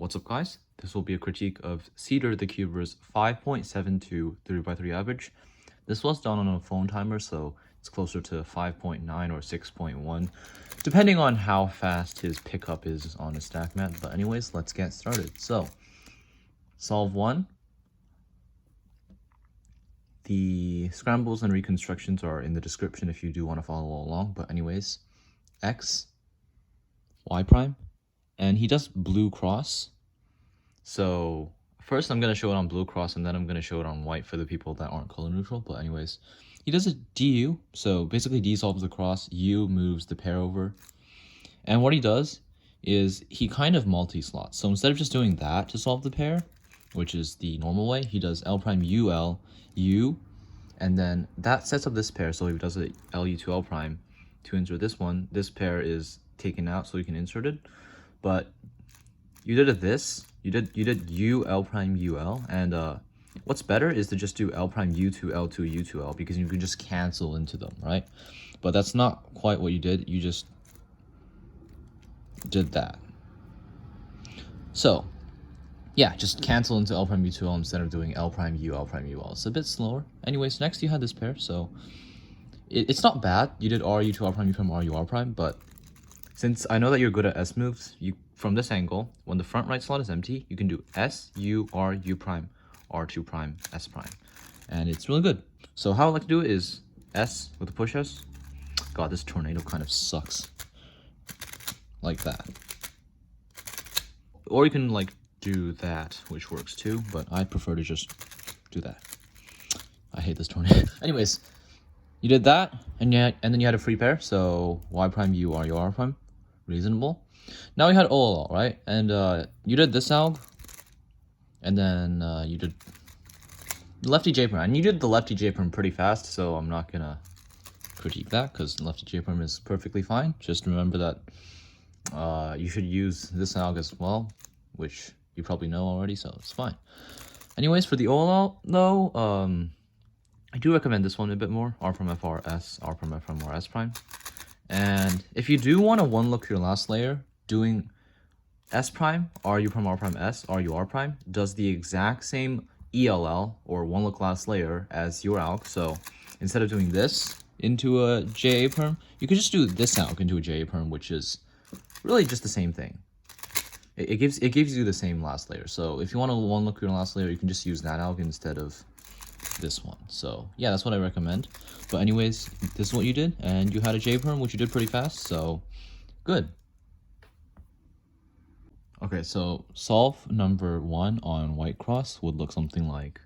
What's up guys? This will be a critique of CedarTheCuber's 5.72 3x3 average. This was done on a phone timer, so it's closer to 5.9 or 6.1, depending on how fast his pickup is on his stack mat. But anyways, let's get started. So, solve 1. The scrambles and reconstructions are in the description if you do want to follow along. But anyways, X, Y prime, and he does blue cross. So first I'm going to show it on blue cross, and then I'm going to show it on white for the people that aren't color neutral. But anyways, he does a DU. So basically D solves the cross, U moves the pair over. And what he does is he kind of multi-slots. So instead of just doing that to solve the pair, which is the normal way, he does L prime U L U, and then that sets up this pair. So he does a LU to L prime to insert this one. This pair is taken out so you can insert it. But you did you did U L prime U L, and what's better is to just do L prime U to L to U to L, because you can just cancel into them, right? But that's not quite what you did. You just did that. So yeah, just cancel into L prime U to L instead of doing L prime U L. It's a bit slower. Anyways, next you had this pair, so it's not bad. You did R U to R prime U prime R U R prime, but since I know that you're good at S moves, from this angle, when the front right slot is empty, you can do S, U, R, U prime, R2 prime, S prime. And it's really good. So how I like to do it is S with the push S. God, this tornado kind of sucks. Like that. Or you can like do that, which works too, but I prefer to just do that. I hate this tornado. Anyways, you did that, and then you had a free pair, so Y prime U R U R prime. Reasonable. Now we had OLL, right? And you did this alg, and then you did lefty J perm, and you did the lefty J perm pretty fast, so I'm not gonna critique that because lefty J perm is perfectly fine. Just remember that you should use this alg as well, which you probably know already, so it's fine. Anyways, for the OLL though, I do recommend this one a bit more. R prime F R S, R prime F prime R S prime. And if you do want to one look your last layer, doing S prime, R U prime R prime S, R U R prime does the exact same ELL or one look last layer as your alg. So instead of doing this into a JA perm, you could just do this alg into a JA perm, which is really just the same thing. It gives you the same last layer. So if you want to one look your last layer, you can just use that alg instead of this one. So yeah, that's what I recommend. But anyways, this is what you did, and you had a J perm, which you did pretty fast, so good. Okay, so solve number 1 on white cross would look something like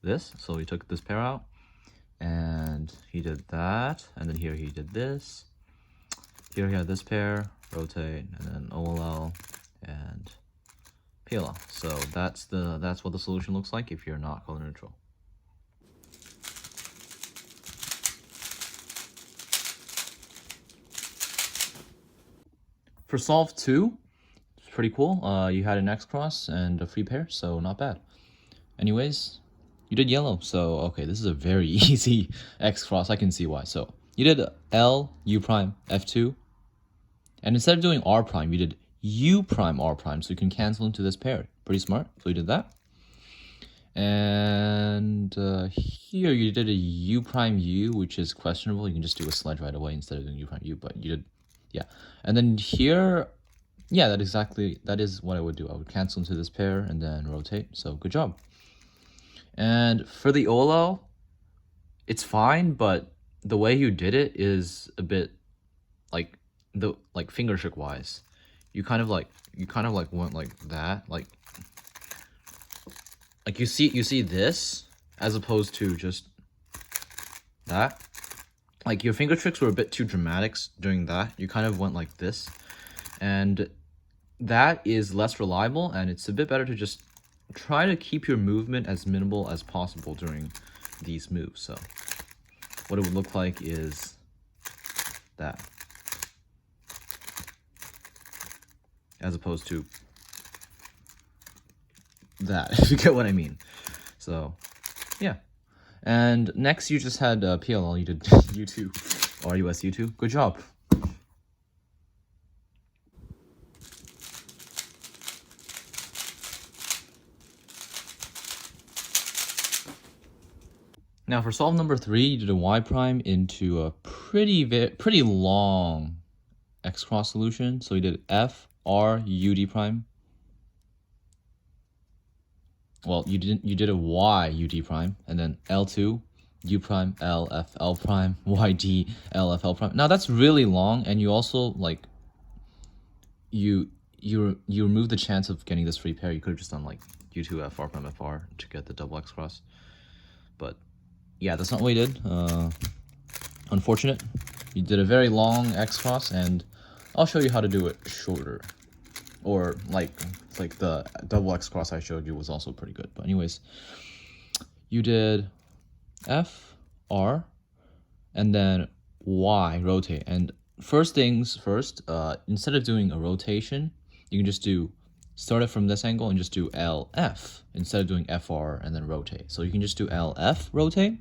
this. So we took this pair out, and he did that, and then here he did this. Here he had this pair, rotate, and then OLL and PLL. So that's what the solution looks like if you're not color neutral. For solve 2, it's pretty cool. You had an xcross and a free pair, so not bad. Anyways, you did yellow, so okay, this is a very easy xcross. I can see why. So you did L U prime F2, and instead of doing R prime, you did U prime R prime, so you can cancel into this pair. Pretty smart. So you did that. And here you did a U prime U, which is questionable. You can just do a sledge right away instead of doing U prime U, but you did. Yeah, and then here, yeah, that is what I would do. I would cancel into this pair and then rotate. So good job. And for the OLL, it's fine, but the way you did it is a bit like finger trick wise. You kind of like went like that, like you see this as opposed to just that. Like your finger tricks were a bit too dramatic during that. You kind of went like this, and that is less reliable, and it's a bit better to just try to keep your movement as minimal as possible during these moves. So what it would look like is that, as opposed to that, if you get what I mean. So yeah. And next you just had PLL, you did U2, RUS U2. Good job. Now for solve number 3, you did a y prime into a pretty long x cross solution. So you did f r u d prime. Well, you did a y u d prime, and then L2 u prime L f L prime y d L f L prime. Now that's really long, and you also like you remove the chance of getting this free pair. You could have just done like u2 f r prime f r to get the double x cross, but yeah, that's not what you did. Unfortunate. You did a very long x cross, and I'll show you how to do it shorter. Or like the double x cross I showed you was also pretty good. But anyways, you did F, R, and then Y, rotate. And first things first, instead of doing a rotation, you can just start it from this angle and just do LF instead of doing FR and then rotate. So you can just do LF, rotate,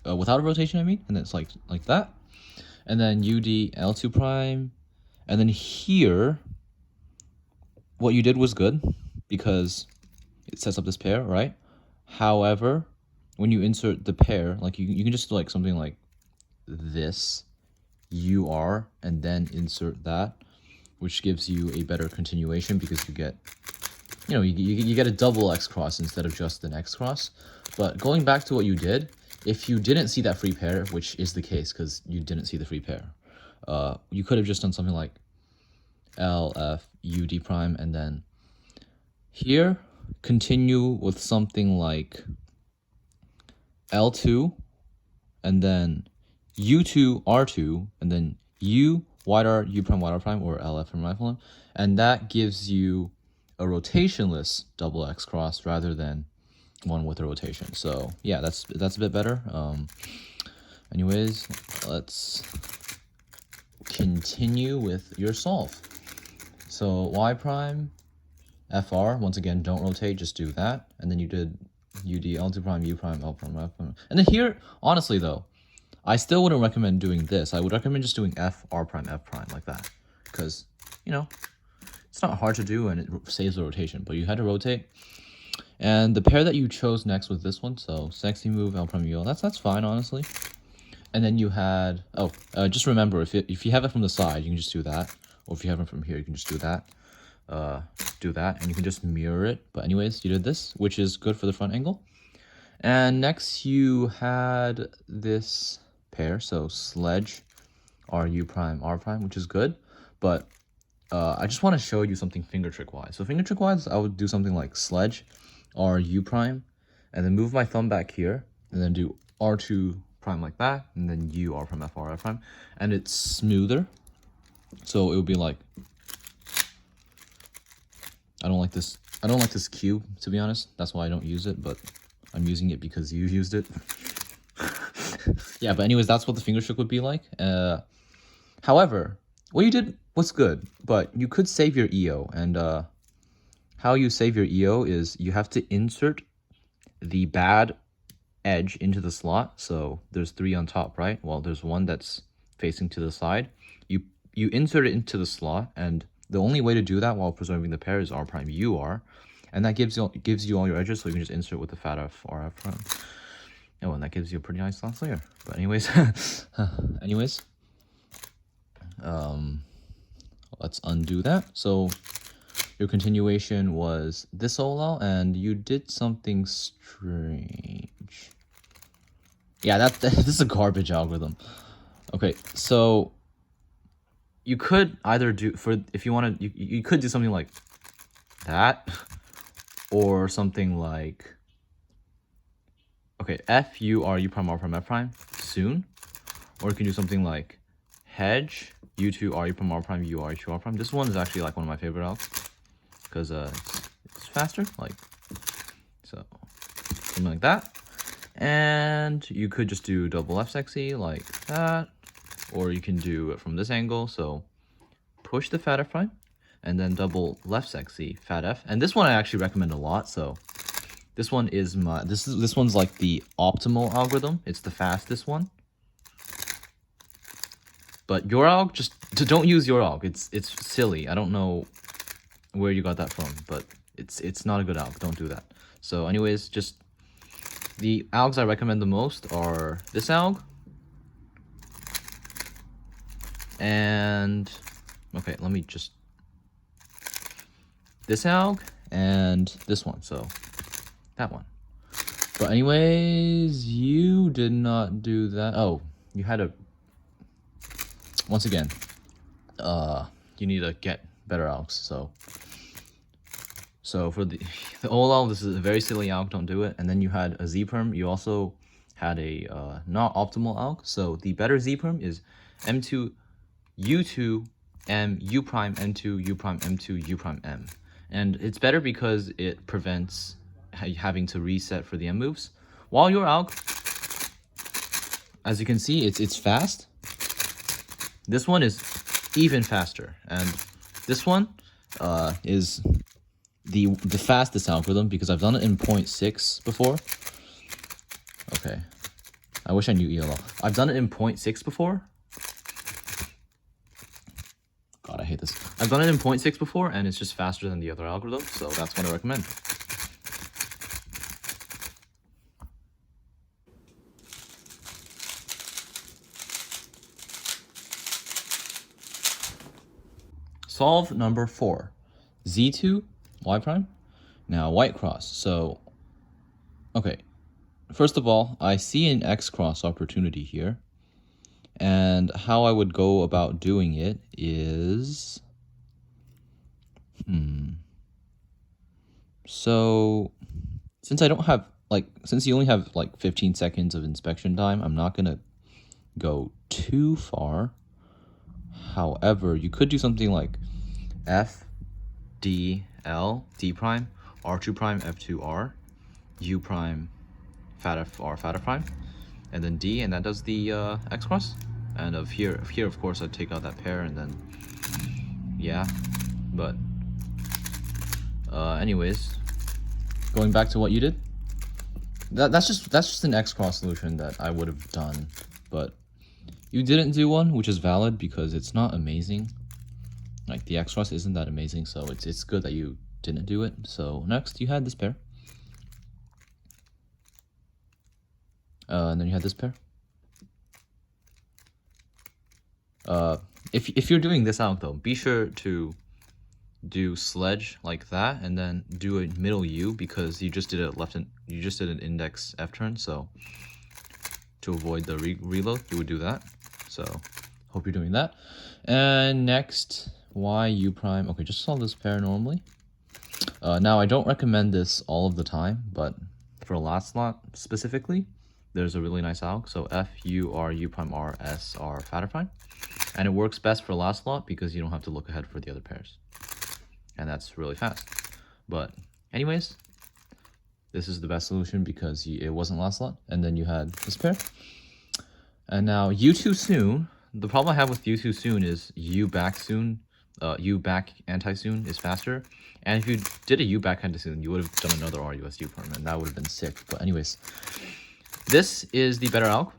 without a rotation, I mean, and then it's like that. And then UD, L2 prime, and then here, what you did was good because it sets up this pair, right? However, when you insert the pair, like you can just do like something like this, UR, and then insert that, which gives you a better continuation because you get, you get a double X cross instead of just an X cross. But going back to what you did, if you didn't see that free pair, which is the case because you didn't see the free pair, you could have just done something like L, F, U, D prime, and then here, continue with something like L2, and then U2, R2, and then U, YR, U prime, YR prime, or LF from rifle, and that gives you a rotationless double X cross rather than one with a rotation. So yeah, that's a bit better. Anyways, let's continue with your solve. So y prime, fr, once again, don't rotate, just do that. And then you did ud, L2 prime, u prime, L prime, F prime. And then here, honestly though, I still wouldn't recommend doing this. I would recommend just doing f, r prime, f prime, like that. Because, it's not hard to do and it saves the rotation. But you had to rotate. And the pair that you chose next was this one. So sexy move, L prime, u. That's fine, honestly. And then you had, just remember, if you have it from the side, you can just do that. Or if you have it from here, you can just do that. And you can just mirror it. But anyways, you did this, which is good for the front angle. And next you had this pair, so sledge, RU prime, R prime, which is good. But I just want to show you something finger trick wise. So finger trick wise, I would do something like sledge, RU prime, and then move my thumb back here, and then do R2 prime like that, and then U, R prime, F, R, F prime, and it's smoother. So it would be like, I don't like this cube, to be honest. That's why I don't use it, but I'm using it because you used it. Yeah, but anyways, that's what the finger trick would be like. However, what you did was good, but you could save your EO. And how you save your EO is you have to insert the bad edge into the slot. So there's 3 on top, right? Well, there's one that's facing to the side. You insert it into the slot, and the only way to do that while preserving the pair is R prime UR, and that gives you all your edges, so you can just insert with the fat F or F prime. Oh, and that gives you a pretty nice last layer. But anyways, let's undo that. So your continuation was this OLL, and you did something strange. Yeah, this is a garbage algorithm. Okay, so you could either do, if you want to, you could do something like that, or something like, okay, F, U, R, U prime, R prime, F prime, soon. Or you can do something like hedge, U2, R, U prime, R prime, U, R, U, R prime. This one is actually like one of my favorite algs, because it's faster, like, so, something like that. And you could just do double F sexy, like that. Or you can do it from this angle, so push the fat F prime, and then double left sexy, fat F. And this one I actually recommend a lot, so this one is this one's like the optimal algorithm. It's the fastest one. But your alg, just don't use your alg. It's silly. I don't know where you got that from, but it's not a good alg. Don't do that. So anyways, just The algs I recommend the most are this alg and okay, let me just this alg and this one, so that one. But anyways, you did not do that. Oh, you had a once again, you need to get better algs. So for the OLL, this is a very silly alg, don't do it. And then you had a Z-perm. You also had a not optimal alg. So the better Z-perm is M2, U2, M, U prime, M2, U prime, M2, U prime, M. And it's better because it prevents having to reset for the M moves. While your alg, as you can see, it's fast. This one is even faster. And this one is the fastest algorithm because I've done it in 0.6 before. Okay, I wish I knew ELL. I've done it in 0.6 before. God, I hate this. I've done it in 0.6 before, and it's just faster than the other algorithm, so that's what I recommend. Solve number 4. Z2 Y prime. Now white cross. So, okay. First of all, I see an X cross opportunity here. And how I would go about doing it is... So, since I don't have, since you only have, 15 seconds of inspection time, I'm not going to go too far. However, you could do something like F, D, L, D prime, R2 prime, F2, R, U prime, fat F, R, fat F prime, and then D, and that does the X cross. And here, of course, I'd take out that pair, and then, yeah, but, anyways, going back to what you did, that's just an X cross solution that I would have done, but you didn't do one, which is valid because it's not amazing. Like, the X cross isn't that amazing, so it's good that you didn't do it. So next, you had this pair. And then you had this pair. If you're doing this out though, be sure to do sledge like that, and then do a middle U because you just did an index F turn. So to avoid the reload, you would do that. So hope you're doing that. And next, Y U prime. Okay, just solve this pair normally. Now I don't recommend this all of the time, but for last slot specifically, there's a really nice alg. So F U R U prime R S R fatter prime, and it works best for last slot because you don't have to look ahead for the other pairs, and that's really fast. But anyways, this is the best solution because it wasn't last slot, and then you had this pair. And now U too soon. The problem I have with U too soon is U back soon. U back anti-soon is faster, and if you did a U back anti-soon, you would have done another RUS U perm, and that would have been sick. But anyways, this is the better alg,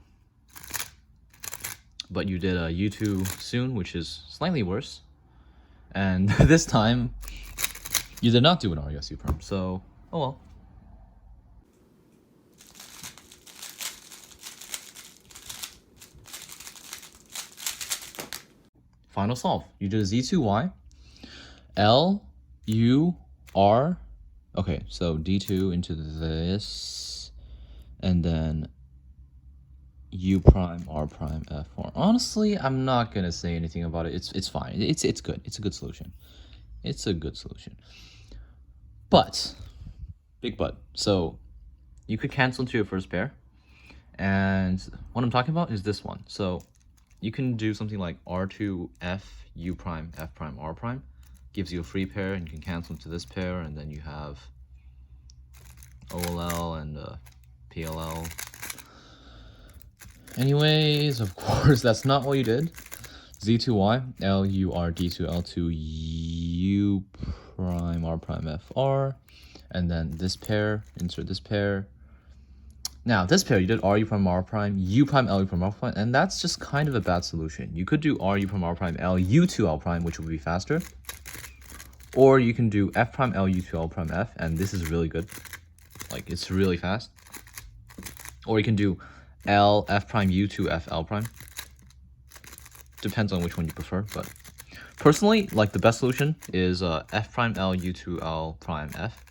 but you did a U2 soon, which is slightly worse, and this time you did not do an RUS U perm, so oh well. Final solve. You did a Z2Y, L, U, R. Okay, so D2 into this, and then U prime, R prime, F4. Honestly, I'm not gonna say anything about it. It's fine. It's good. It's a good solution. It's a good solution. But, big but. So, you could cancel into your first pair, and what I'm talking about is this one. So, you can do something like R2, F, U prime, F prime, R prime. Gives you a free pair, and you can cancel into this pair, and then you have OLL and PLL. Anyways, of course, that's not what you did. Z2Y, L, U, R, D2, L2, U prime, R prime, F, R. And then this pair, insert this pair. Now, this pair, you did R, U prime, R prime, U prime, L, U prime, R prime, and that's just kind of a bad solution. You could do R, U prime, R prime, L, U2, L prime, which would be faster. Or you can do F prime, L, U2, L prime, F, and this is really good. Like, it's really fast. Or you can do L, F prime, U to F, L prime. Depends on which one you prefer, but personally, like the best solution is F prime, L, U to L prime, F.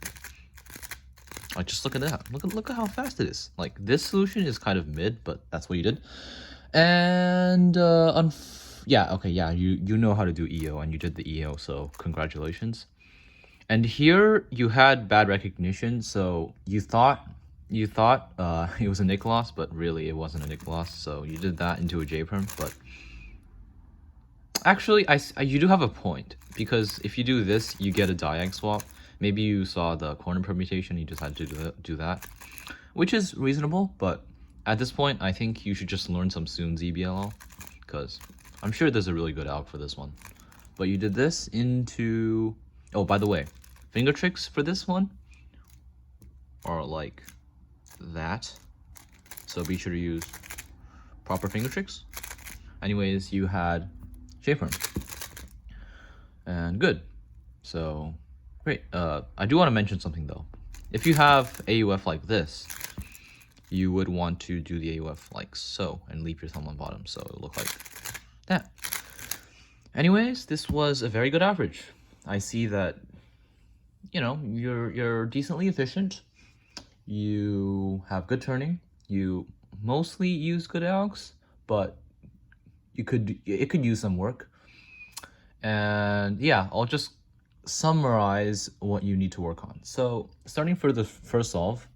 Like, just look at that. Look at how fast it is. Like, this solution is kind of mid, but that's what you did. And yeah, okay, yeah, you know how to do EO, and you did the EO, so congratulations. And here you had bad recognition, so you thought it was a nick loss, but really it wasn't a nick loss. So you did that into a J perm, but actually you do have a point, because if you do this, you get a diag swap. Maybe you saw the corner permutation, you decided to do that, which is reasonable. But at this point, I think you should just learn some soon ZBLL, because I'm sure there's a really good alg for this one. But you did this into, oh, by the way, finger tricks for this one are like that, so be sure to use proper finger tricks. Anyways, you had J-perm, and good. So great. I do want to mention something though. If you have AUF like this, you would want to do the AUF like so and leave your thumb on bottom, so it'll look like that. Anyways, this was a very good average. I see that, you know, you're decently efficient. You have good turning. You mostly use good algs, but it could use some work. And yeah, I'll just summarize what you need to work on. So starting for the first solve,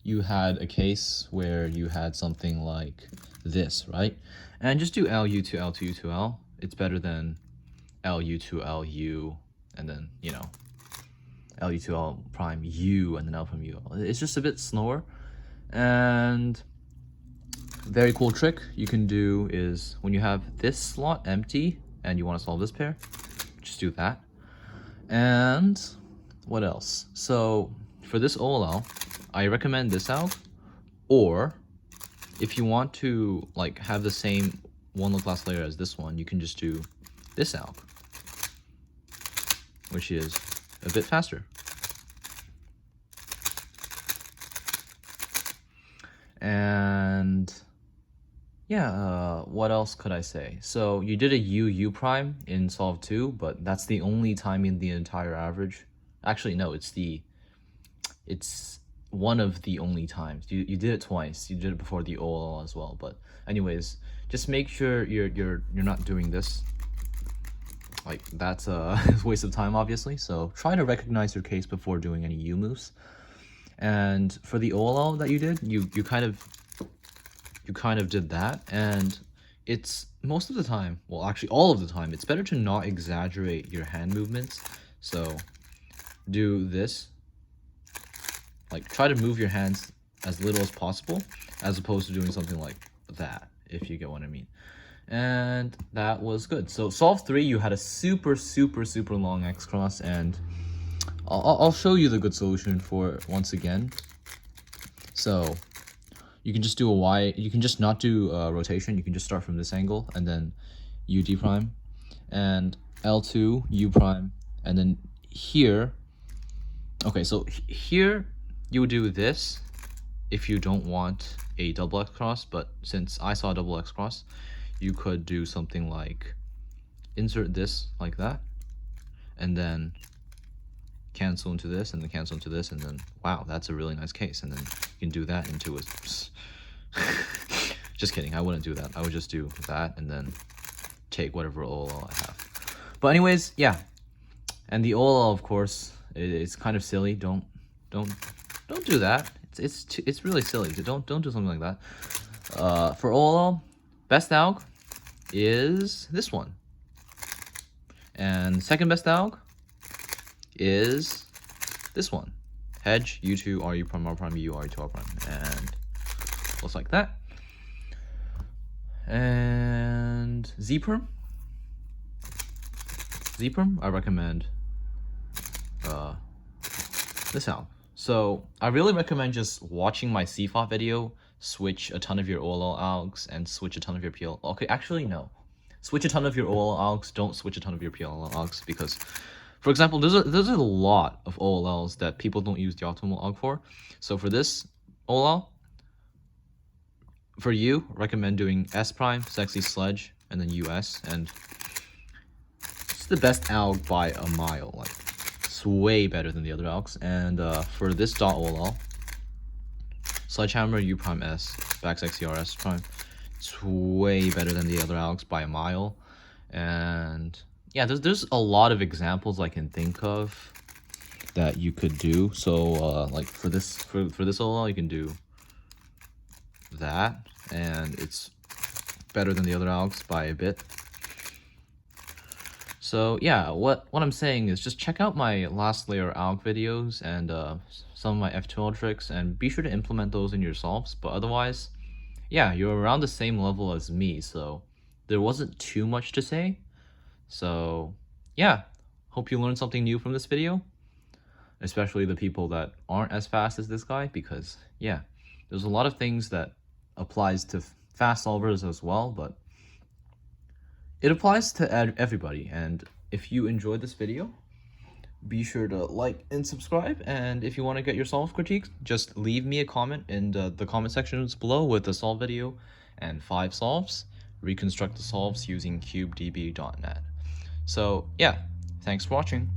you had a case where you had something like this, right? And just do LU to L to U to L. It's better than LU to LU and then, you know, LU to L prime U and then L prime U. It's just a bit slower. And very cool trick you can do is when you have this slot empty and you want to solve this pair, just do that. And what else? So for this OLL, I recommend this alg, or if you want to like have the same one low class layer as this one, you can just do this alg, which is a bit faster. And yeah, what else could I say? So you did a U prime in solve 2, but that's the only time in the entire average. Actually, no, it's one of the only times. You did it twice. You did it before the OLL as well. But anyways, just make sure you're not doing this. Like, that's a waste of time, obviously. So try to recognize your case before doing any U moves. And for the OLL that you did, you kind of did that, and it's most of the time, well, actually all of the time, it's better to not exaggerate your hand movements. So do this, like try to move your hands as little as possible, as opposed to doing something like that, if you get what I mean. And that was good. So solve 3, you had a super long xcross, and I'll show you the good solution for it once again. So you can just do a Y, you can just not do rotation, you can just start from this angle, and then U D prime, and L2, U prime, and then here, okay, so here you would do this if you don't want a double X cross, but since I saw a double X cross, you could do something like insert this like that, and then cancel into this, and then cancel into this, and then wow, that's a really nice case. And then you can do that into a just kidding, I wouldn't do that. I would just do that and then take whatever OLL I have. But anyways, yeah, and the OLL, of course, it's kind of silly. Don't do that. It's really silly. Don't do something like that. For OLL, best alg is this one, and second best alg is this one. Hedge, U2, RU prime, R prime, U, RU2, R prime, and looks like that. And Z-perm, I recommend this alg. So I really recommend just watching my CFOT video, switch a ton of your OLL algs, and switch a ton of your PL. Okay, actually no. Switch a ton of your OLL algs, don't switch a ton of your PLL algs, because for example, there's a lot of OLLs that people don't use the optimal alg for. So for this OLL, for you, recommend doing S prime, Sexy Sledge, and then US, and it's the best alg by a mile. Like, it's way better than the other algs. And for this .ol, Sledgehammer, U prime S, back Sexy RS prime, it's way better than the other algs by a mile. And yeah, there's a lot of examples I can think of that you could do. So like for this OL, you can do that, and it's better than the other algs by a bit. So yeah, what I'm saying is just check out my last layer alg videos and some of my F2L tricks, and be sure to implement those in your solves. But otherwise, yeah, you're around the same level as me, so there wasn't too much to say. So yeah, hope you learned something new from this video, especially the people that aren't as fast as this guy, because yeah, there's a lot of things that applies to fast solvers as well, but it applies to everybody. And if you enjoyed this video, be sure to like and subscribe. And if you want to get your solve critiques, just leave me a comment in the comment sections below with a solve video and 5 solves. Reconstruct the solves using cubedb.net. So yeah, thanks for watching.